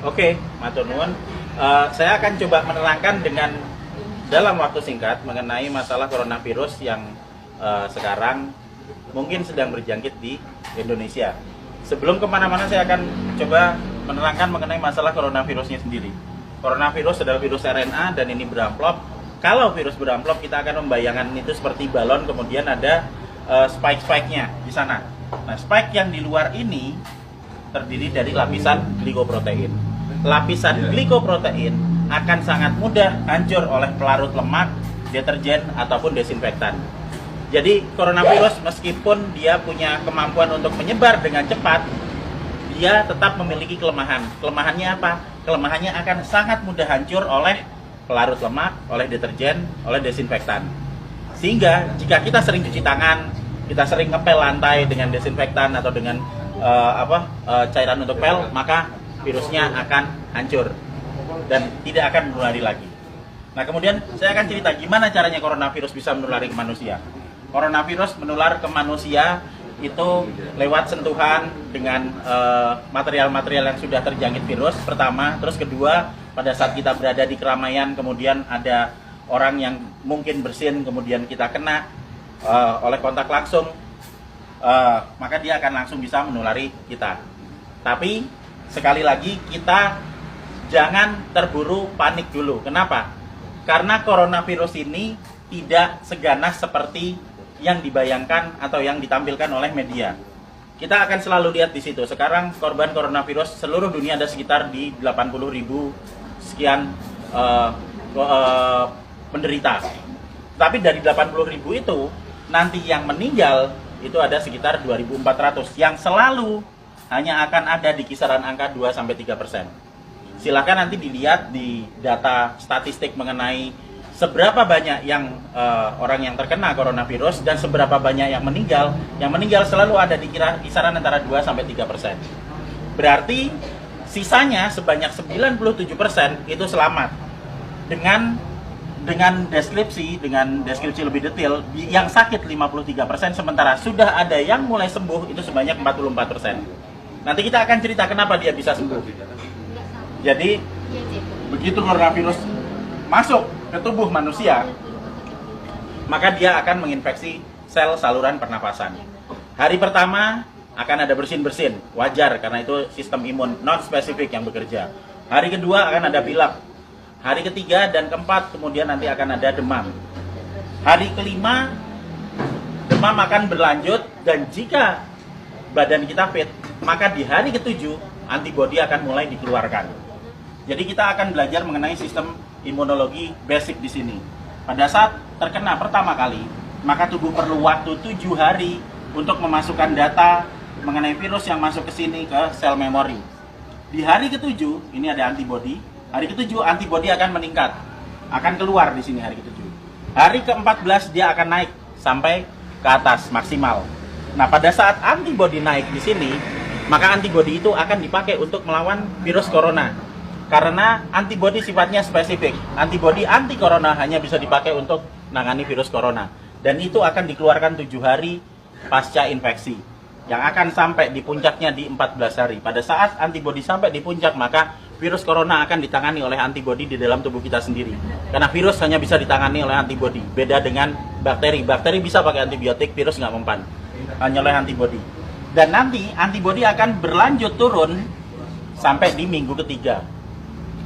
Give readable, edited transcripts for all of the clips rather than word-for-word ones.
Oke, matur nuwun. Saya akan coba menerangkan dengan dalam waktu singkat mengenai masalah coronavirus yang sekarang mungkin sedang berjangkit di Indonesia. Sebelum kemana-mana saya akan coba menerangkan mengenai masalah coronavirusnya sendiri. Coronavirus adalah virus RNA dan ini beramplop. Kalau virus beramplop kita akan membayangkan itu seperti balon, kemudian ada spike-spike-nya di sana. Nah, spike yang di luar ini terdiri dari lapisan glikoprotein. Lapisan glikoprotein akan sangat mudah hancur oleh pelarut lemak, deterjen, ataupun desinfektan. Jadi coronavirus meskipun dia punya kemampuan untuk menyebar dengan cepat, dia tetap memiliki kelemahan. Kelemahannya apa? Kelemahannya akan sangat mudah hancur oleh pelarut lemak, oleh deterjen, oleh desinfektan. Sehingga jika kita sering cuci tangan, kita sering ngepel lantai dengan desinfektan atau dengan cairan untuk pel, maka virusnya akan hancur dan tidak akan menulari lagi. Nah, kemudian saya akan cerita gimana caranya coronavirus bisa menulari ke manusia. Coronavirus menular ke manusia itu lewat sentuhan dengan material-material yang sudah terjangkit virus pertama, terus kedua pada saat kita berada di keramaian, kemudian ada orang yang mungkin bersin, kemudian kita kena oleh kontak langsung, maka dia akan langsung bisa menulari kita. Tapi sekali lagi kita jangan terburu panik dulu. Kenapa? Karena coronavirus ini tidak seganas seperti yang dibayangkan atau yang ditampilkan oleh media. Kita akan selalu lihat di situ. Sekarang korban coronavirus seluruh dunia ada sekitar di 80.000 sekian penderita. Tapi dari 80.000 itu nanti yang meninggal itu ada sekitar 2.400 yang selalu hanya akan ada di kisaran angka 2-3%. Silahkan nanti dilihat di data statistik mengenai seberapa banyak yang orang yang terkena coronavirus dan seberapa banyak yang meninggal. Yang meninggal selalu ada di kisaran antara 2-3%. Berarti sisanya sebanyak 97% itu selamat. Dengan deskripsi lebih detail, yang sakit 53%, sementara sudah ada yang mulai sembuh itu sebanyak 44%. Nanti kita akan cerita kenapa dia bisa sembuh. Jadi begitu coronavirus masuk ke tubuh manusia, maka dia akan menginfeksi sel saluran pernapasan. Hari pertama akan ada bersin-bersin, wajar karena itu sistem imun non spesifik yang bekerja. Hari kedua akan ada pilek. Hari ketiga dan keempat kemudian nanti akan ada demam. Hari kelima demam akan berlanjut dan jika badan kita fit, maka di hari ketujuh antibodi akan mulai dikeluarkan. Jadi kita akan belajar mengenai sistem imunologi basic di sini. Pada saat terkena pertama kali, maka tubuh perlu waktu 7 hari untuk memasukkan data mengenai virus yang masuk ke sini ke sel memori. Di hari ketujuh ini ada antibodi. Hari ketujuh antibodi akan meningkat, akan keluar di sini hari ketujuh. Hari ke-14 dia akan naik sampai ke atas maksimal. Nah, pada saat antibodi naik di sini, maka antibodi itu akan dipakai untuk melawan virus corona. Karena antibodi sifatnya spesifik. Antibodi anti corona hanya bisa dipakai untuk menangani virus corona. Dan itu akan dikeluarkan 7 hari pasca infeksi. Yang akan sampai di puncaknya di 14 hari. Pada saat antibodi sampai di puncak, maka virus corona akan ditangani oleh antibodi di dalam tubuh kita sendiri. Karena virus hanya bisa ditangani oleh antibodi. Beda dengan bakteri. Bakteri bisa pakai antibiotik, virus nggak mempan. Hanya oleh antibodi. Dan nanti antibodi akan berlanjut turun sampai di minggu ketiga.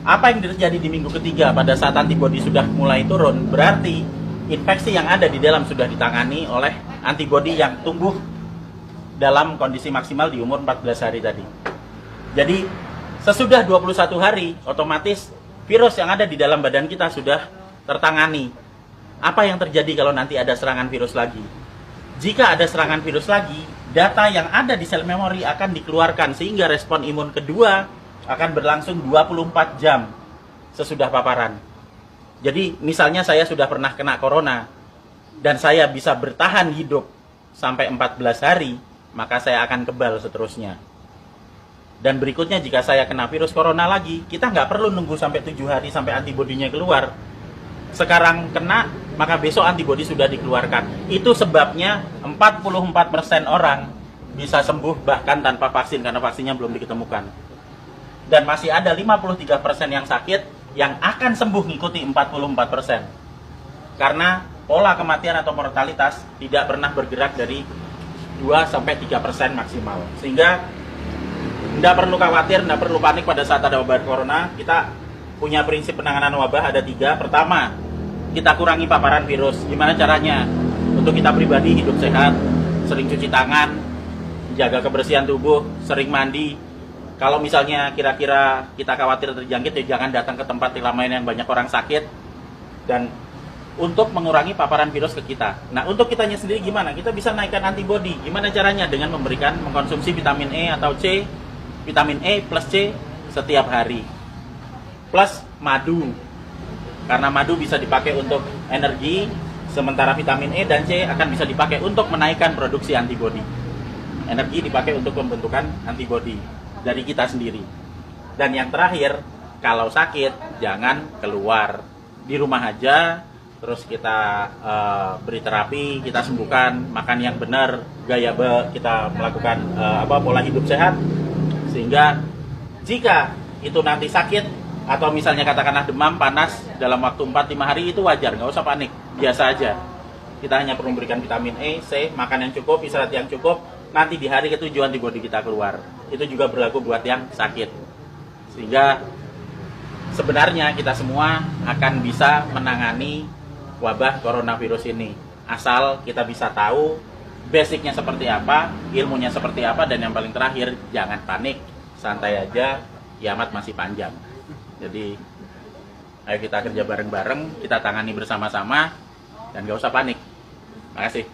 Apa yang terjadi di minggu ketiga pada saat antibodi sudah mulai turun? Berarti infeksi yang ada di dalam sudah ditangani oleh antibodi yang tumbuh dalam kondisi maksimal di umur 14 hari tadi. Jadi sesudah 21 hari, otomatis virus yang ada di dalam badan kita sudah tertangani. Apa yang terjadi kalau nanti ada serangan virus lagi? Jika ada serangan virus lagi, data yang ada di sel memori akan dikeluarkan sehingga respon imun kedua akan berlangsung 24 jam sesudah paparan. Jadi misalnya saya sudah pernah kena corona dan saya bisa bertahan hidup sampai 14 hari, maka saya akan kebal seterusnya. Dan berikutnya jika saya kena virus corona lagi, kita nggak perlu nunggu sampai 7 hari sampai antibodinya keluar. Sekarang kena, maka besok antibodi sudah dikeluarkan. Itu sebabnya 44% orang bisa sembuh bahkan tanpa vaksin karena vaksinnya belum diketemukan. dan masih ada 53% yang sakit yang akan sembuh ngikuti 44%. Karena pola kematian atau mortalitas tidak pernah bergerak dari 2-3% maksimal. Sehingga tidak perlu khawatir, tidak perlu panik pada saat ada wabah corona. Kita punya prinsip penanganan wabah ada 3. Pertama, kita kurangi paparan virus. Gimana caranya? Untuk kita pribadi hidup sehat, sering cuci tangan, jaga kebersihan tubuh, sering mandi. Kalau misalnya kira-kira kita khawatir terjangkit, ya jangan datang ke tempat keramaian yang banyak orang sakit. Dan untuk mengurangi paparan virus ke kita. Nah, untuk kitanya sendiri gimana? Kita bisa naikkan antibodi. Gimana caranya? Dengan mengkonsumsi vitamin E atau C, vitamin E plus C setiap hari. Plus madu. Karena madu bisa dipakai untuk energi, sementara vitamin E dan C akan bisa dipakai untuk menaikkan produksi antibodi. Energi dipakai untuk pembentukan antibodi dari kita sendiri. Dan yang terakhir, kalau sakit jangan keluar. Di rumah aja. Terus kita beri terapi, kita sembuhkan, makan yang benar, kita melakukan pola hidup sehat, sehingga jika itu nanti sakit atau misalnya katakanlah demam, panas dalam waktu 4-5 hari itu wajar, nggak usah panik, biasa aja. Kita hanya perlu memberikan vitamin E, C, makan yang cukup, istirahat yang cukup, nanti di hari ketujuh antibodi kita keluar. Itu juga berlaku buat yang sakit, sehingga sebenarnya kita semua akan bisa menangani wabah coronavirus ini, asal kita bisa tahu basicnya seperti apa, ilmunya seperti apa, dan yang paling terakhir jangan panik, santai aja, kiamat masih panjang. Jadi ayo kita kerja bareng-bareng, kita tangani bersama-sama, dan gak usah panik. Makasih.